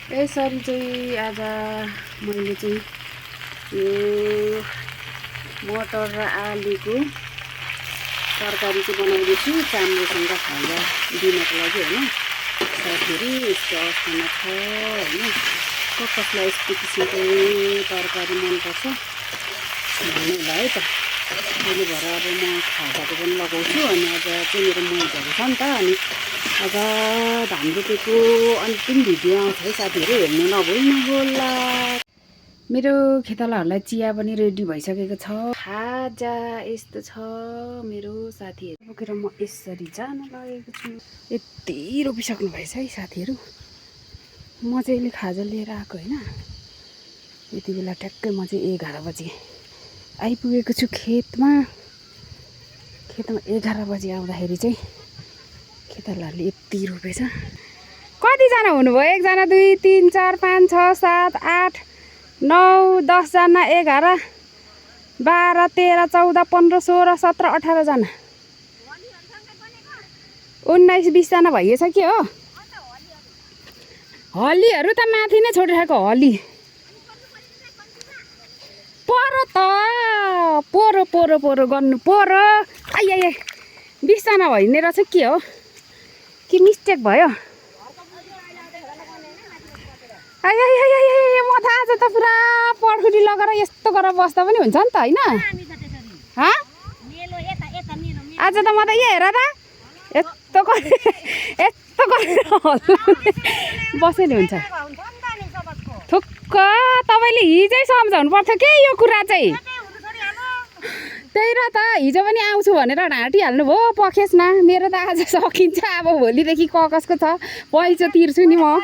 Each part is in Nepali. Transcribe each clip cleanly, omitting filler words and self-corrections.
यसरी चाहिँ आज मैले चाहिँ यो मटर र आलुको तरकारी चाहिँ बनाउँदैछु चाम्रेसँग खाजा दिनको लागि हैन। साथीहरु यस्तो अवस्थामा छ हैन। कसलाई यस्तो किसिमको तरकारी मनपर्छ भन्नुला है त। अहिले भएर अब म खाजाको पनि लगाउँछु अनि आज चाहिँ मेरो महीहरू छ नि त। अनि आज धान रोपेको अन्तिम भिडियो आउँछ है साथीहरु, हेर्नु नभुल्नु होला। मेरो खेतालाहरूलाई चिया पनि रेडी भइसकेको छ। खाजा यस्तो छ मेरो साथीहरु। बोकेर म यसरी जान लागेको छु। यति रोपिसक्नु भएछ है साथीहरु। म चाहिँ अहिले खाजा लिएर आएको हैन। यति बेला ठ्याक्कै म चाहिँ 11 बजे आइपुगेको छु खेतमा। 11 बजे आउँदाखेरि चाहिँ खेतालाहरूले यति रोपेछ। कतिजना हुनुभयो? 1 जना 2 3 4 5 6 7 8 9 10 जना 11 12 13 14 15 16 17 18 जना 19 20 जना भइएछ के हो? हलीहरू त माथि नै छोडिरहेको हली। पोरो त पोरो पोरो पोरो गर्नु पोरो। आइ आइ 20 जना भइने रहेछ के हो? के मिस्टेक भयो? आइ आइ आइ आइ म त आज त पुरा पढुरी लगेर यस्तो गरेर बस्दा पनि हुन्छ नि त हैन? ह? आज त म त हेर त यस्तो गरेर बसे नि हुन्छ। थुक्क तपाईले हिजै सम्झाउनु पर्थ्यो के यो कुरा चाहिँ। त्यही र त हिजो पनि आउँछु भनेर ढाँटिहाल्नु भयो। पखेस न मेरो त आज सकिन्छ। अब भोलिदेखि ककसको छ पैसा तिर्छु नि म।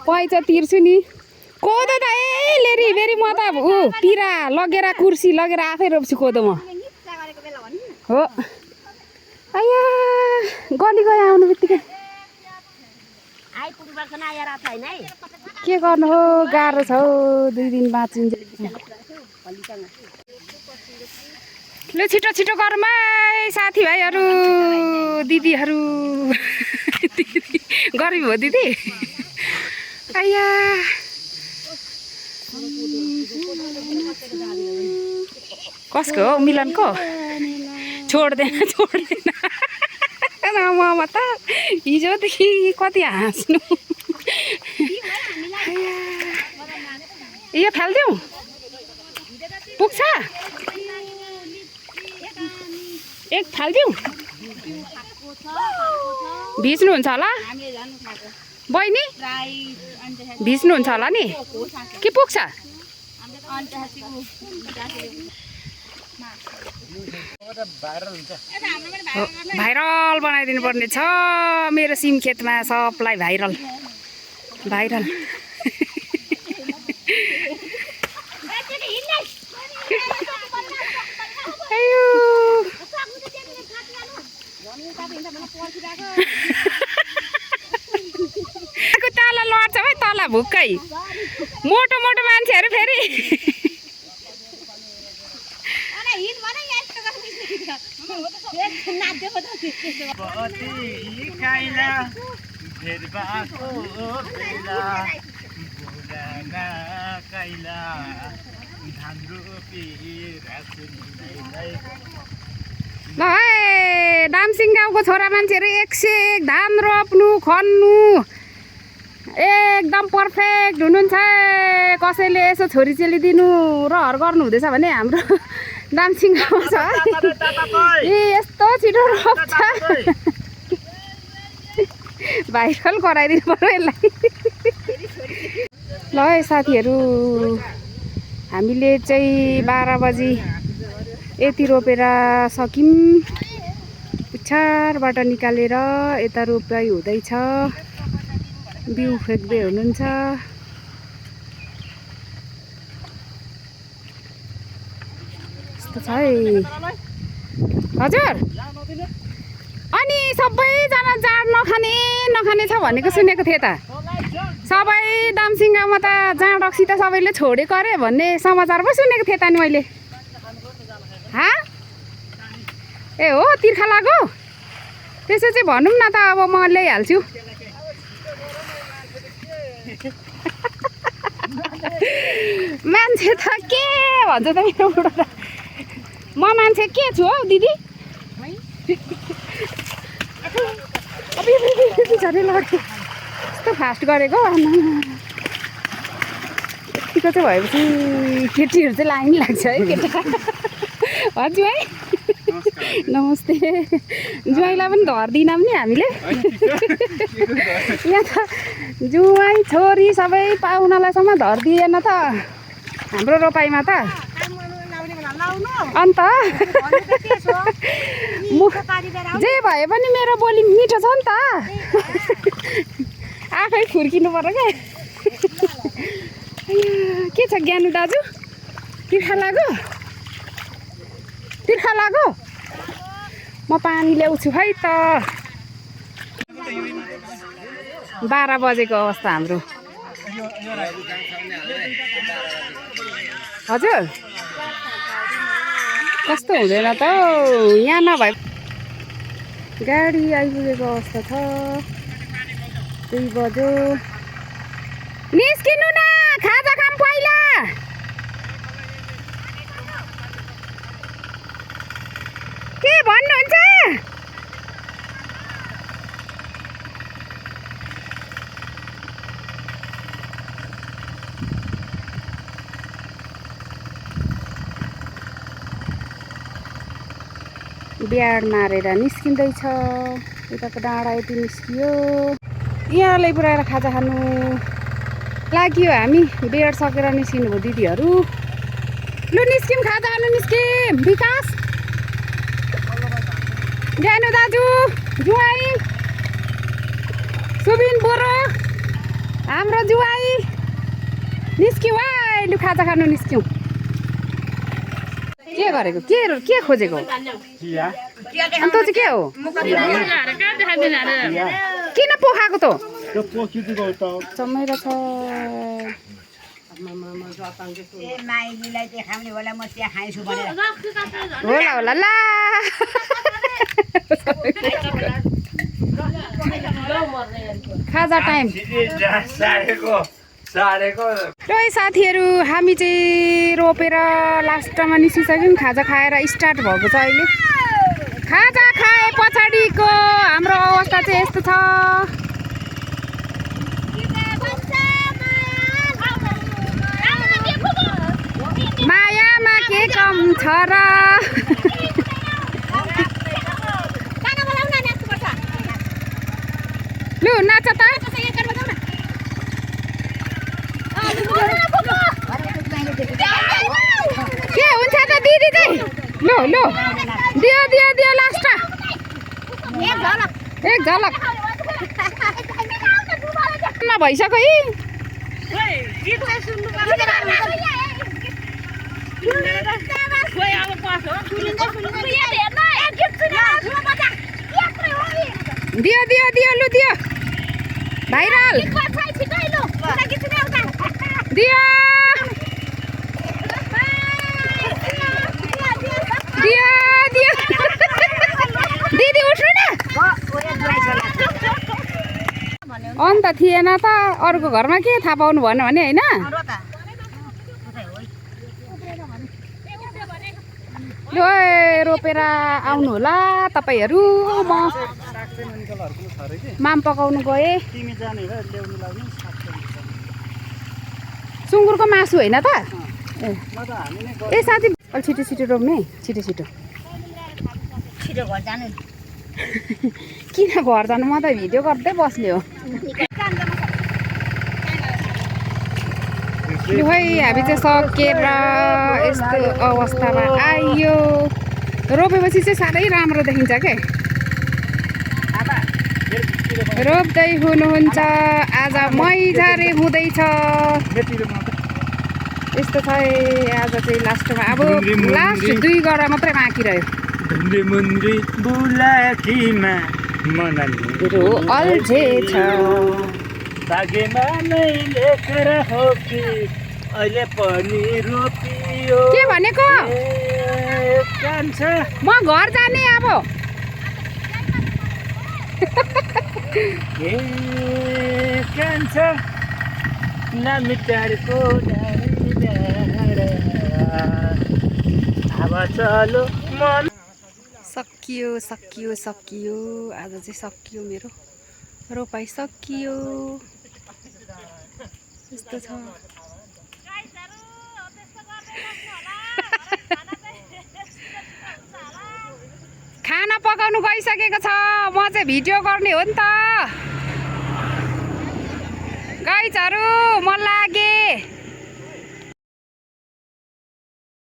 पैसा तिर्छु नि। कोदो त लेरी बेरी म त पिरा लगेर कुर्सी लगेर आफै रोप्छु कोदो म। हो आया गली गए आउनु बित्तिकै के गर्नु हो? गाह्रो छ हौ। 2 दिन बाँचिन्छ। ल छिटो छिटो गरौँ है साथीभाइहरू दिदीहरू। गरिब हो दिदी? आया कसको हो? मिलनको? छोड्दैन म त हिजोदेखि कति हाँस्नु। यो फाल्दिउँ? पुग्छ? एक फाल्दिउँ? भिज्नुहुन्छ होला बहिनी? भिज्नुहुन्छ होला नि कि पुग्छ? भाइरल बनाइदिनु पर्ने छ मेरो सिम खेतमा। सबलाई भाइरल भाइरल। तल लड्छ है तल भुक्कै। मोटो मोटो मान्छेहरू फेरि ल है दामसिङ गाउँको छोरा मान्छेहरू 101 धान रोप्नु खन्नु एकदम पर्फेक्ट हुनुहुन्छ। कसैले यसो छोरी चेली दिनु रहर गर्नु हुँदैछ भने हाम्रो दामसिङ गाउँमा छ। ए यस्तो छिटो रोप्छ। भाइरल गराइदिनु पर्यो यसलाई। ल है साथीहरू हामीले चाहिँ 12 बजी यति रोपेर सक्यौँ। पुच्छारबाट निकालेर यता रोपाइ हुँदैछ। बिउ फ्याक्दै हुनुहुन्छ। यस्तो छ है हजुर। अनि सबैजना जाँड नखाने छ भनेको सुनेको थिएँ त। सबै दामसिङ गाउँमा त जाँड रक्सी त सबैले छोडेको अरे भन्ने समाचार पो सुनेको थिएँ त नि मैले। हा ए हो तिर्खा लाग्यो? त्यसो चाहिँ भनौँ न त अब म ल्याइहाल्छु। मान्छे त के भन्छ त मेरो बुढो त म मान्छे के छु हौ दिदी पछाडि लड्यो यस्तो फास्ट गरेको यतिको चाहिँ भएपछि केटीहरू चाहिँ लाइन लाग्छ है केटा हजुर है नमस्ते जुवाईलाई पनि धर्दिनौँ नि हामीले यहाँ त जुवाई छोरी सबै पाहुनालाईसम्म धर्दिएन त हाम्रो रोपाइमा त अन्त जे भए पनि मेरो बोली मिठो छ नि त आफै फुर्किनु पर्यो क्या के छ ज्ञानु दाजु तिर्खा लाग्यो म पानी ल्याउँछु है त 12 बजेको अवस्था हाम्रो हजुर कस्तो हुँदैन त यहाँ नभए गाडी आइपुगेको अवस्था छ 2 बज्यो निस्किनु न खाजा खाम पहिला के भन्नुहुन्छ ब्याड मारेर निस्किँदैछ यताको डाँडा यति निस्कियो यहाँ ल्याइपुऱ्याएर खाजा खानु लाग्यो हामी बेड सकेर निस्किनु भयो दिदीहरू लु निस्किम खाजा खानु निस्किम विकास ज्ञानु दाजु जुवाई सुबिन बोरो हाम्रो जुवाई निस्क्यौँ है लु खाजा खानु निस्क्यौँ के गरेको के खोजेको अन्त चाहिँ के हो किन पोखाएको त चमेर छ होला ला खाजा टाइम है साथीहरू हामी चाहिँ रोपेर लास्टमा निस्किसक्यौँ खाजा खाएर स्टार्ट भएको छ अहिले खाजा खाए पछाडिको हाम्रो अवस्था चाहिँ यस्तो छ मायामा के कम छ र लु नाच त के हुन्छ त दिदी चाहिँ लो दियो लास्ट एक झलक भइसक्यो दियो लु दियो भाइरल दियो दिदी उठ्नु न अन्त थिएन त अरूको घरमा के थाहा पाउनु भन्नु भने होइन लु रोपेर आउनु होला तपाईँहरू म माम पकाउनु गएँ सुँगुरको मासु होइन त ए साथी अलि छिटो रोप्ने छिटो घर जानु किन घर जानु म त भिडियो गर्दै बस्ने हो लु है हामी चाहिँ सकेर यस्तो अवस्थामा आइयो रोपेपछि चाहिँ साह्रै राम्रो देखिन्छ के रोप्दै हुनुहुन्छ आज मैझारे हुँदैछ यस्तो छ आज चाहिँ लास्टमा अब लास्ट 2 गरा मात्रै बाँकी रह्यो अल्झेछ के भनेको म घर जाने अब नमिटारको अब चलो मन सकियो सकियो सकियो आज चाहिँ सकियो मेरो रोपाइ सकियो यस्तो छ खाना पकाउनु गइसकेको छ म चाहिँ भिडियो गर्ने हो नि त गाइजहरु म लागे